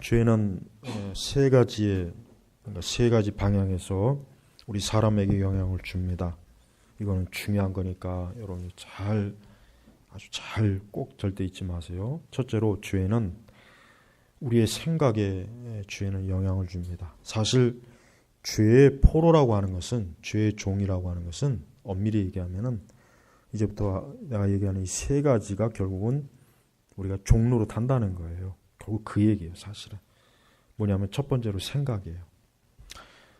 죄는 세 가지 방향에서 우리 사람에게 영향을 줍니다. 이거는 중요한 거니까 여러분이 아주 잘 꼭 절대 잊지 마세요. 첫째로 죄는 우리의 생각에 죄는 영향을 줍니다. 사실 죄의 포로라고 하는 것은, 죄의 종이라고 하는 것은 엄밀히 얘기하면은 이제부터 내가 얘기하는 이 세 가지가 결국은 우리가 종로로 탄다는 거예요. 결국 그 얘기예요, 사실은. 뭐냐면 첫 번째로 생각이에요.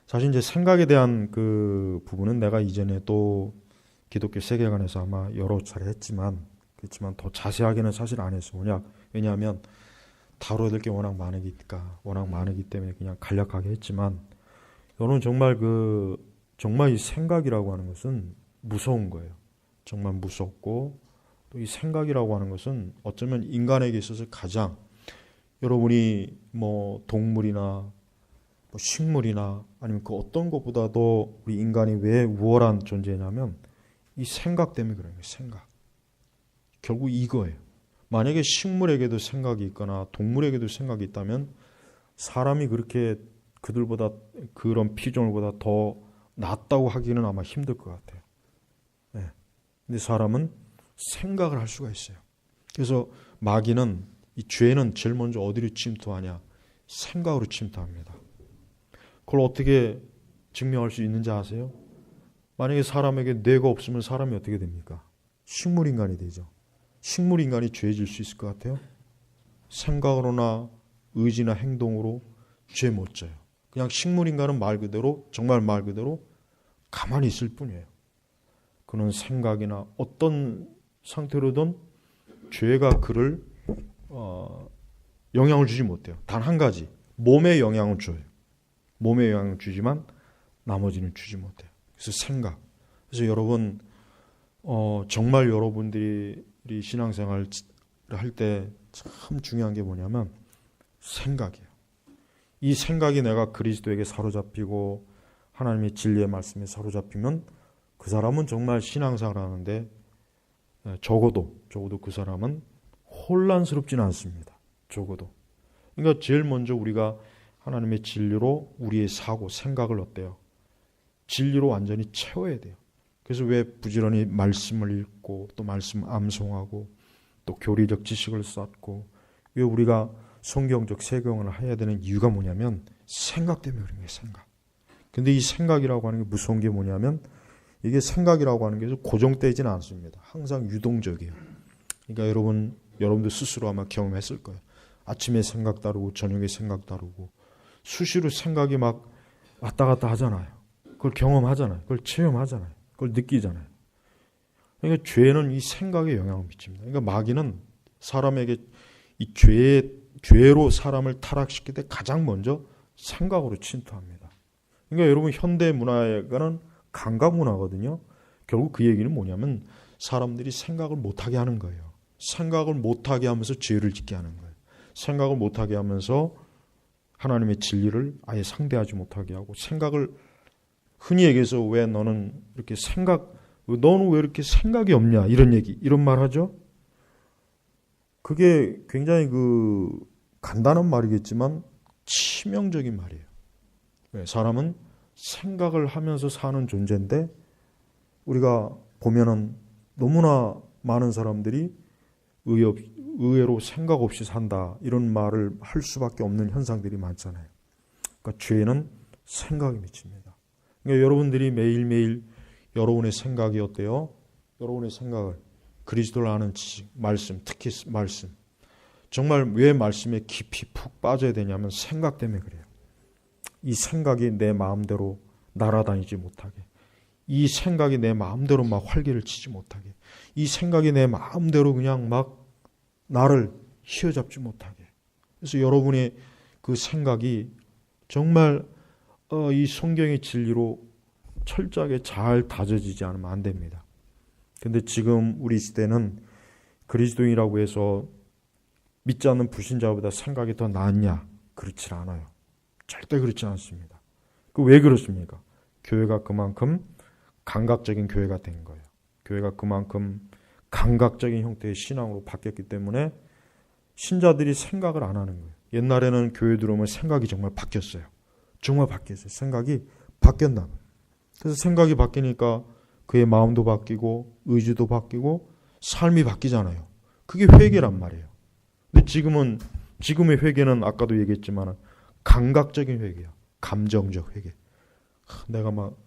사실 이제 생각에 대한 그 부분은 내가 이전에 또 기독교 세계관에서 아마 여러 차례 했지만, 그렇지만 더 자세하게는 사실 안 했어요. 왜냐하면 다뤄야 될 게 워낙 많으기 때문에 그냥 간략하게 했지만, 여러분 정말 이 생각이라고 하는 것은 무서운 거예요. 정말 무섭고, 또 이 생각이라고 하는 것은 어쩌면 인간에게 있어서 가장, 여러분이 뭐 동물이나 뭐 식물이나 아니면 그 어떤 것보다도 우리 인간이 왜 우월한 존재냐면 이 생각 때문에 그래요. 생각. 결국 이거예요. 만약에 식물에게도 생각이 있거나 동물에게도 생각이 있다면 사람이 그렇게 그들보다, 그런 피조물보다 더 낫다고 하기는 아마 힘들 것 같아요. 네. 근데 사람은 생각을 할 수가 있어요. 그래서 마귀는, 이 죄는 제일 먼저 어디로 침투하냐? 생각으로 침투합니다. 그걸 어떻게 증명할 수 있는지 아세요? 만약에 사람에게 뇌가 없으면 사람이 어떻게 됩니까? 식물인간이 되죠. 식물인간이 죄질 수 있을 것 같아요? 생각으로나 의지나 행동으로 죄 못 져요. 그냥 식물인간은 정말 말 그대로 가만히 있을 뿐이에요. 그는 생각이나 어떤 상태로든 죄가 그를 영향을 주지 못해요. 단 한 가지, 몸에 영향을 줘요. 몸에 영향을 주지만 나머지는 주지 못해요. 그래서 생각. 그래서 여러분 정말 여러분들이 신앙생활을 할 때 참 중요한 게 뭐냐면 생각이에요. 이 생각이 내가 그리스도에게 사로잡히고 하나님의 진리의 말씀에 사로잡히면 그 사람은 정말 신앙생활을 하는데 적어도 그 사람은 혼란스럽지는 않습니다. 적어도. 그러니까 제일 먼저 우리가 하나님의 진리로 우리의 생각을 어때요? 진리로 완전히 채워야 돼요. 그래서 왜 부지런히 말씀을 읽고 또 말씀 암송하고 또 교리적 지식을 쌓고, 왜 우리가 성경적 세경을 해야 되는 이유가 뭐냐면 생각 때문에 그런 거예요. 생각. 근데 이 생각이라고 하는 게 무서운 게 뭐냐면, 이게 생각이라고 하는 게 고정되지는 않습니다. 항상 유동적이에요. 그러니까 여러분도 스스로 아마 경험했을 거예요. 아침에 생각 다르고 저녁에 생각 다르고 수시로 생각이 막 왔다 갔다 하잖아요. 그걸 경험하잖아요. 그걸 체험하잖아요. 그걸 느끼잖아요. 그러니까 죄는 이 생각에 영향을 미칩니다. 그러니까 마귀는 사람에게 이 죄로 사람을 타락시킬 때 가장 먼저 생각으로 침투합니다. 그러니까 여러분 현대 문화에는 감각 문화거든요. 결국 그 얘기는 뭐냐면 사람들이 생각을 못하게 하는 거예요. 생각을 못하게 하면서 죄를 짓게 하는 거예요. 생각을 못하게 하면서 하나님의 진리를 아예 상대하지 못하게 하고, 생각을 흔히 얘기해서 왜 너는 왜 이렇게 생각이 없냐, 이런 말 하죠. 그게 굉장히 간단한 말이겠지만 치명적인 말이에요. 사람은 생각을 하면서 사는 존재인데, 우리가 보면은 너무나 많은 사람들이 의외로 생각 없이 산다, 이런 말을 할 수밖에 없는 현상들이 많잖아요. 그러니까 죄는 생각에 미칩니다. 그러니까 여러분들이 매일매일 여러분의 생각이 어때요? 여러분의 생각을, 그리스도를 아는 지식, 말씀, 특히 말씀, 정말 왜 말씀에 깊이 푹 빠져야 되냐면 생각 때문에 그래요. 이 생각이 내 마음대로 날아다니지 못하게, 이 생각이 내 마음대로 막 활개를 치지 못하게, 이 생각이 내 마음대로 그냥 막 나를 휘어잡지 못하게. 그래서 여러분의 그 생각이 정말 이 성경의 진리로 철저하게 잘 다져지지 않으면 안 됩니다. 근데 지금 우리 시대는 그리스도인이라고 해서 믿지 않는 불신자보다 생각이 더 낫냐? 그렇지 않아요. 절대 그렇지 않습니다. 왜 그렇습니까? 교회가 그만큼 감각적인 교회가 된 거예요. 교회가 그만큼 감각적인 형태의 신앙으로 바뀌었기 때문에 신자들이 생각을 안 하는 거예요. 옛날에는 교회 들어오면 생각이 정말 바뀌었어요. 정말 바뀌었어요. 생각이 바뀌었나 봐요. 그래서 생각이 바뀌니까 그의 마음도 바뀌고 의지도 바뀌고 삶이 바뀌잖아요. 그게 회개란 말이에요. 근데 지금의 회개는 아까도 얘기했지만 감각적인 회개야. 감정적 회개. 내가 막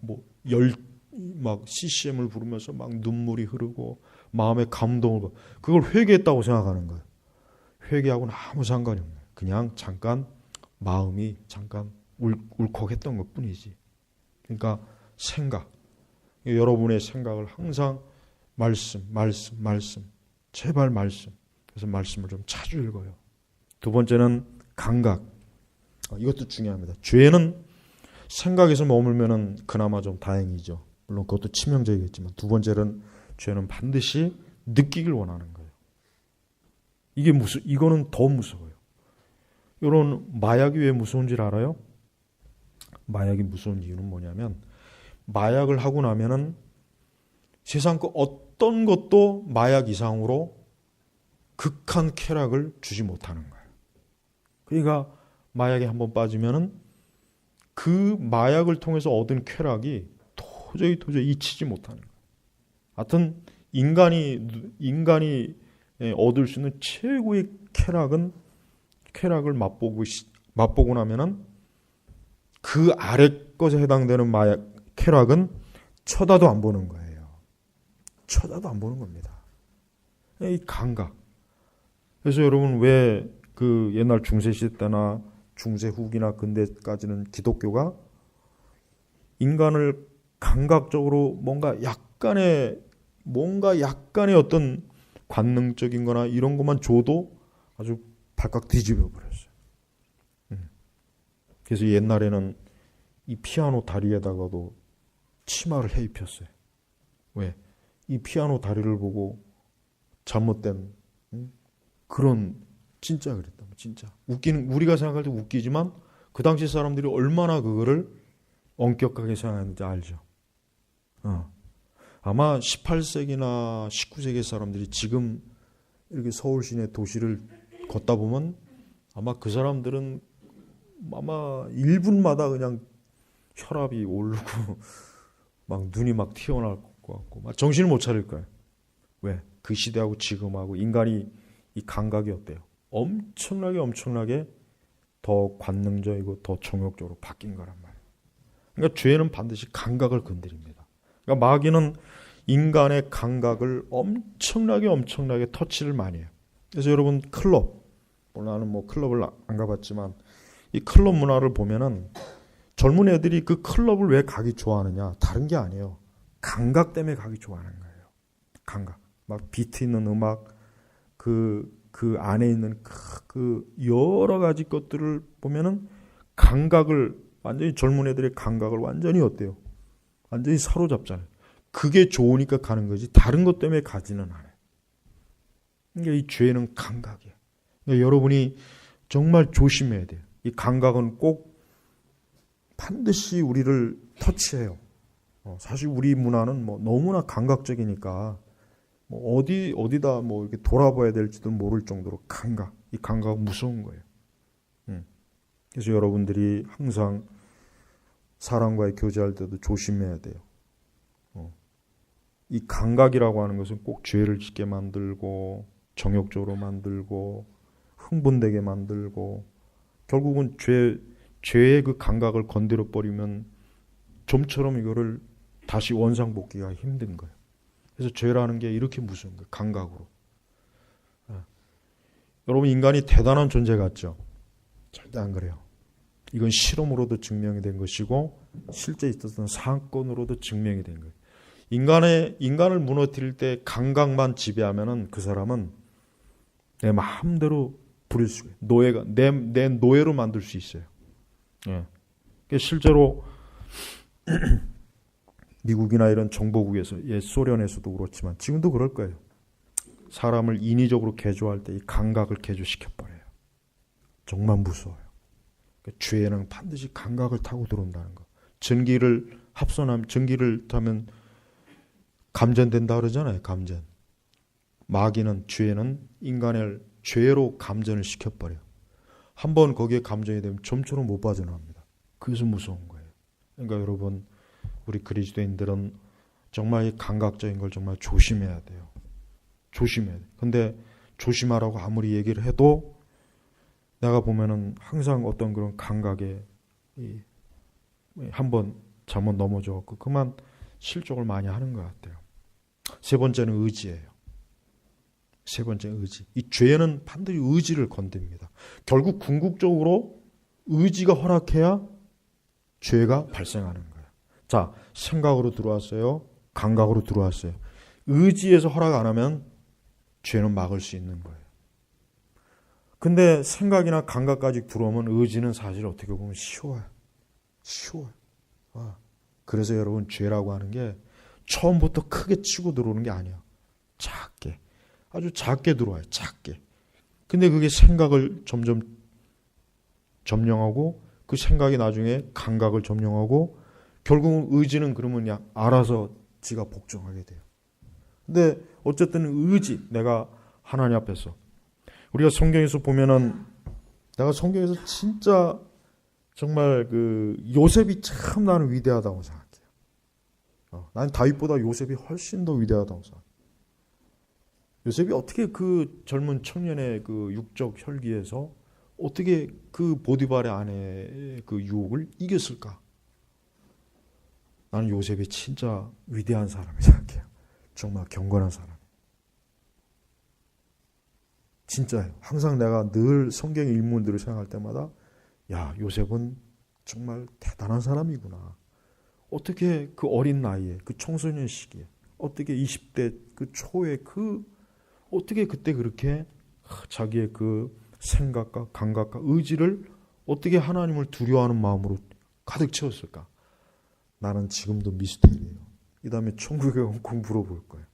CCM을 부르면서 막 눈물이 흐르고 마음에 감동을 받고 그걸 회개했다고 생각하는 거예요. 회개하고는 아무 상관이 없어요. 그냥 잠깐 마음이 잠깐 울컥했던 것 뿐이지. 그러니까 생각. 여러분의 생각을 항상 말씀. 제발 말씀. 그래서 말씀을 좀 자주 읽어요. 두 번째는 감각. 이것도 중요합니다. 죄는 생각에서 머물면은 그나마 좀 다행이죠. 물론 그것도 치명적이겠지만 두 번째는 죄는 반드시 느끼길 원하는 거예요. 이거는 더 무서워요. 이런 마약이 왜 무서운 줄 알아요? 마약이 무서운 이유는 뭐냐면 마약을 하고 나면은 세상 그 어떤 것도 마약 이상으로 극한 쾌락을 주지 못하는 거예요. 그러니까 마약에 한번 빠지면은 그 마약을 통해서 얻은 쾌락이 도저히 잊히지 못하는 거예요. 하여튼 인간이 얻을 수 있는 최고의 쾌락을 맛보고 나면은 그 아래 것에 해당되는 마약 쾌락은 쳐다도 안 보는 거예요. 쳐다도 안 보는 겁니다. 이 감각. 그래서 여러분 왜 그 옛날 중세시대 때나 중세 후기나 근대까지는 기독교가 인간을 감각적으로 뭔가 약간의 어떤 관능적인 거나 이런 것만 줘도 아주 발칵 뒤집어 버렸어요. 그래서 옛날에는 이 피아노 다리에다가도 치마를 해 입혔어요. 왜? 이 피아노 다리를 보고 잘못된 그런 진짜 그랬다. 진짜 우리가 생각할 때 웃기지만 그 당시 사람들이 얼마나 그거를 엄격하게 생각했는지 알죠. 아마 18세기나 19세기 사람들이 지금 이렇게 서울 시내 도시를 걷다 보면 아마 그 사람들은 아마 1분마다 그냥 혈압이 오르고 막 눈이 막 튀어나올 것 같고 막 정신을 못 차릴 거예요. 왜? 그 시대하고 지금하고 인간이 이 감각이 어때요? 엄청나게 더 관능적이고 더 정욕적으로 바뀐 거란 말이에요. 그러니까 죄는 반드시 감각을 건드립니다. 그러니까 마귀는 인간의 감각을 엄청나게 터치를 많이 해요. 그래서 여러분 클럽, 나는 클럽을 안 가봤지만 이 클럽 문화를 보면은 젊은 애들이 그 클럽을 왜 가기 좋아하느냐? 다른 게 아니에요. 감각 때문에 가기 좋아하는 거예요. 감각. 막 비트 있는 음악, 그 안에 있는 그 여러 가지 것들을 보면은 감각을 완전히 젊은 애들의 감각을 완전히 어때요? 완전히 사로잡잖아요. 그게 좋으니까 가는 거지 다른 것 때문에 가지는 않아요. 그러니까 이 죄는 감각이에요. 그러니까 여러분이 정말 조심해야 돼요. 이 감각은 꼭 반드시 우리를 터치해요. 사실 우리 문화는 너무나 감각적이니까 어디다 이렇게 돌아봐야 될지도 모를 정도로 이 감각은 무서운 거예요. 그래서 여러분들이 항상 사람과의 교제할 때도 조심해야 돼요. 이 감각이라고 하는 것은 꼭 죄를 짓게 만들고 정욕적으로 만들고 흥분되게 만들고 결국은 죄의 그 감각을 건드려 버리면 좀처럼 이거를 다시 원상복귀가 힘든 거예요. 그래서 죄라는 게 이렇게 무서운 거예요. 감각으로. 여러분 인간이 대단한 존재 같죠? 절대 안 그래요. 이건 실험으로도 증명이 된 것이고 실제 있었던 사건으로도 증명이 된 거예요. 인간을 무너뜨릴 때 감각만 지배하면은 그 사람은 내 마음대로 부릴 수 있어요. 내 노예로 만들 수 있어요. 실제로 미국이나 이런 정보국에서 옛 소련에서도 그렇지만 지금도 그럴 거예요. 사람을 인위적으로 개조할 때 이 감각을 개조시켜버려요. 정말 무서워요. 죄는 반드시 감각을 타고 들어온다는 거. 전기를 타면 감전된다 그러잖아요. 감전. 마귀는 죄는 인간을 죄로 감전을 시켜버려요. 한번 거기에 감정이 되면 점처럼 못 빠져나옵니다. 그래서 무서운 거예요. 그러니까 여러분, 우리 그리스도인들은 정말 이 감각적인 걸 정말 조심해야 돼요. 조심해야 돼요. 근데 조심하라고 아무리 얘기를 해도 내가 보면은 항상 어떤 그런 감각에 한번 잘못 넘어져갖고 그만 실족을 많이 하는 것 같아요. 세 번째는 의지예요. 세 번째 의지. 이 죄는 반드시 의지를 건듭니다. 결국 궁극적으로 의지가 허락해야 죄가 발생하는 거예요. 자, 생각으로 들어왔어요. 감각으로 들어왔어요. 의지에서 허락 안 하면 죄는 막을 수 있는 거예요. 근데 생각이나 감각까지 들어오면 의지는 사실 어떻게 보면 쉬워요. 쉬워요. 그래서 여러분, 죄라고 하는 게 처음부터 크게 치고 들어오는 게 아니에요. 작게. 아주 작게 들어와요. 작게. 근데 그게 생각을 점점 점령하고 그 생각이 나중에 감각을 점령하고 결국은 의지는 그러면 그냥 알아서 지가 복종하게 돼요. 근데 어쨌든 의지, 내가 하나님 앞에서 우리가 성경에서 보면은 내가 성경에서 진짜 정말 그 요셉이 참 나는 위대하다고 생각해요. 난 다윗보다 요셉이 훨씬 더 위대하다고 생각해요. 요셉이 어떻게 그 젊은 청년의 그 육적 혈기에서 어떻게 그 보디발의 아내의 그 유혹을 이겼을까? 나는 요셉이 진짜 위대한 사람이라고 생각해요. 정말 경건한 사람. 진짜예요. 항상 내가 늘 성경의 인물들을 생각할 때마다 야, 요셉은 정말 대단한 사람이구나. 어떻게 그 어린 나이에, 그 청소년 시기에, 어떻게 20대 그 초에 어떻게 그때 그렇게 자기의 그 생각과 감각과 의지를 어떻게 하나님을 두려워하는 마음으로 가득 채웠을까? 나는 지금도 미스테리예요. 이 다음에 천국에 가면 꼭 물어볼 거예요.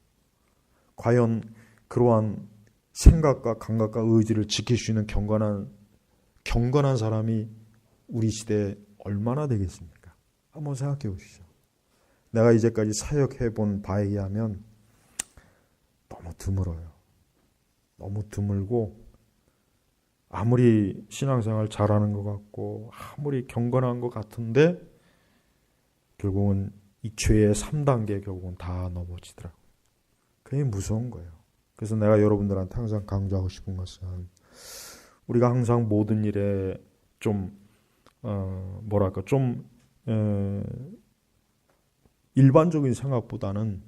과연 그러한 생각과 감각과 의지를 지킬 수 있는 경건한 사람이 우리 시대에 얼마나 되겠습니까? 한번 생각해 보시죠. 내가 이제까지 사역해 본 바에 의하면 너무 드물어요. 너무 드물고 아무리 신앙생활 잘하는 것 같고 아무리 경건한 것 같은데 결국은 이 죄의 3단계 결국은 다 넘어지더라고요. 그게 무서운 거예요. 그래서 내가 여러분들한테 항상 강조하고 싶은 것은 우리가 항상 모든 일에 좀 일반적인 생각보다는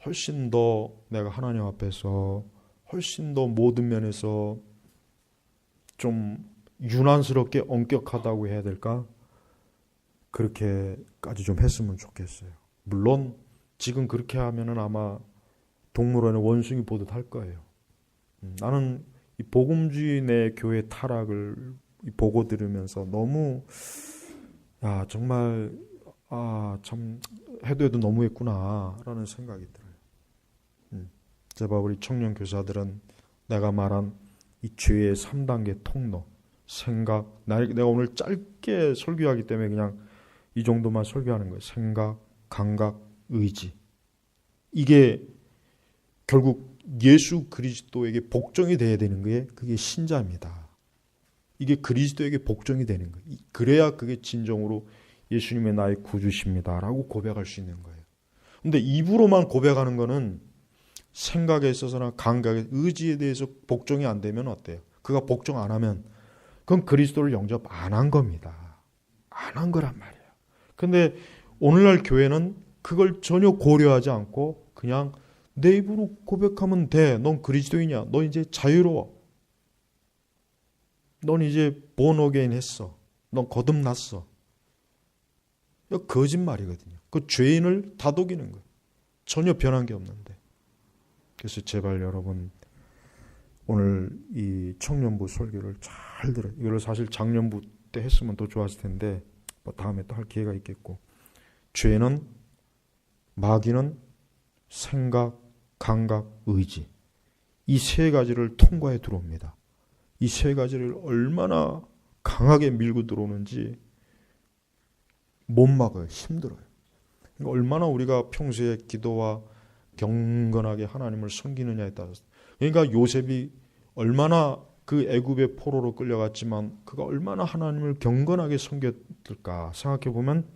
훨씬 더 내가 하나님 앞에서 훨씬 더 모든 면에서 좀 유난스럽게 엄격하다고 해야 될까? 그렇게까지 좀 했으면 좋겠어요. 물론 지금 그렇게 하면은 아마 동물원에 원숭이 보듯 할 거예요. 나는 이 복음주의 내 교회 타락을 보고 들으면서 너무 정말 참 해도 너무했구나라는 생각이 들어요. 제발 우리 청년 교사들은 내가 말한 이 죄의 3단계 통로, 생각, 내가 오늘 짧게 설교하기 때문에 그냥 이 정도만 설교하는 거예요. 생각, 감각, 의지. 이게 결국 예수 그리스도에게 복종이 돼야 되는 게 그게 신자입니다. 이게 그리스도에게 복종이 되는 거예요. 그래야 그게 진정으로 예수님의 나의 구주십니다라고 고백할 수 있는 거예요. 근데 입으로만 고백하는 거는 생각에 있어서나 감각에, 의지에 대해서 복종이 안 되면 어때요? 그가 복종 안 하면 그건 그리스도를 영접 안 한 겁니다. 안 한 거란 말이에요. 근데 오늘날 교회는 그걸 전혀 고려하지 않고 그냥 내 입으로 고백하면 돼. 넌 그리스도이냐? 너 이제 자유로워. 넌 이제 born again 했어. 넌 거듭났어. 이거 거짓말이거든요. 그 죄인을 다독이는 거예요. 전혀 변한 게 없는데. 그래서 제발 여러분 오늘 이 청년부 설교를 잘 들어요. 이걸 사실 작년부 때 했으면 더 좋았을 텐데 뭐 다음에 또 할 기회가 있겠고. 죄는, 마귀는 생각, 감각, 의지, 이 세 가지를 통과해 들어옵니다. 이 세 가지를 얼마나 강하게 밀고 들어오는지 못 막아요. 힘들어요. 그러니까 얼마나 우리가 평소에 기도와 경건하게 하나님을 섬기느냐에 따라서. 그러니까 요셉이 얼마나 그 애굽의 포로로 끌려갔지만 그가 얼마나 하나님을 경건하게 섬겼을까 생각해 보면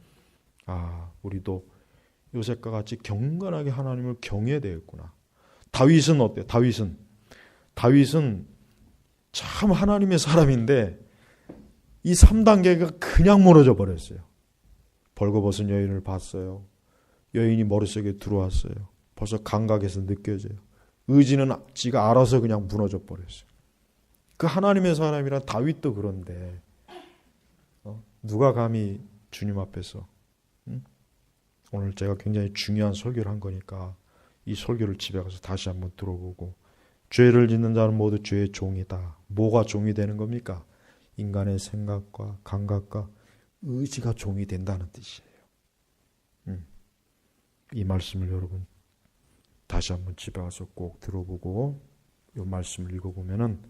우리도 요셉과 같이 경건하게 하나님을 경외해야 되겠구나. 다윗은 어때? 다윗은 참 하나님의 사람인데 이 3단계가 그냥 무너져 버렸어요. 벌거벗은 여인을 봤어요. 여인이 머릿속에 들어왔어요. 벌써 감각에서 느껴져요. 의지는 지가 알아서 그냥 무너져 버렸어요. 그 하나님의 사람이란 다윗도 그런데 누가 감히 주님 앞에서 오늘 제가 굉장히 중요한 설교를 한 거니까 이 설교를 집에 가서 다시 한번 들어보고, 죄를 짓는 자는 모두 죄의 종이다. 뭐가 종이 되는 겁니까? 인간의 생각과 감각과 의지가 종이 된다는 뜻이에요. 이 말씀을 여러분 다시 한번 집에 가서 꼭 들어보고 이 말씀을 읽어보면은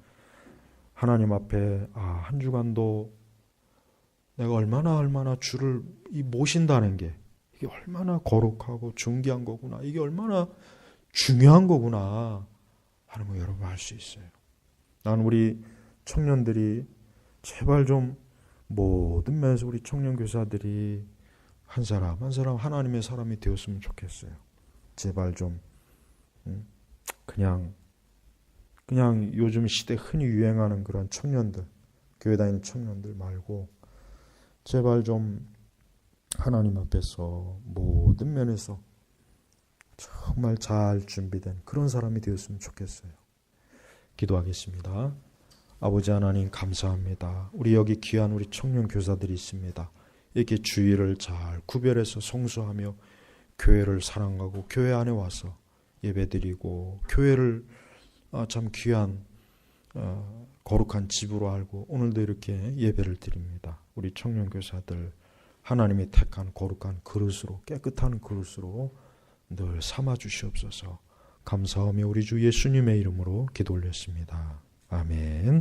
하나님 앞에 한 주간도 내가 얼마나 주를 모신다는 게 이게 얼마나 거룩하고 존귀한 거구나, 이게 얼마나 중요한 거구나 하는 거 여러분 알 수 있어요. 나는 우리 청년들이 제발 좀 모든 면에서 우리 청년 교사들이 한 사람 한 사람 하나님의 사람이 되었으면 좋겠어요. 제발 좀 그냥 요즘 시대 흔히 유행하는 그런 청년들, 교회 다니는 청년들 말고 제발 좀 하나님 앞에서 모든 면에서 정말 잘 준비된 그런 사람이 되었으면 좋겠어요. 기도하겠습니다. 아버지 하나님 감사합니다. 우리 여기 귀한 우리 청년 교사들이 있습니다. 이렇게 주의를 잘 구별해서 성수하며 교회를 사랑하고 교회 안에 와서 예배드리고 교회를 참 귀한 거룩한 집으로 알고 오늘도 이렇게 예배를 드립니다. 우리 청년 교사들 하나님이 택한 거룩한 그릇으로, 깨끗한 그릇으로 늘 삼아 주시옵소서. 감사하며 우리 주 예수님의 이름으로 기도 올렸습니다. 아멘.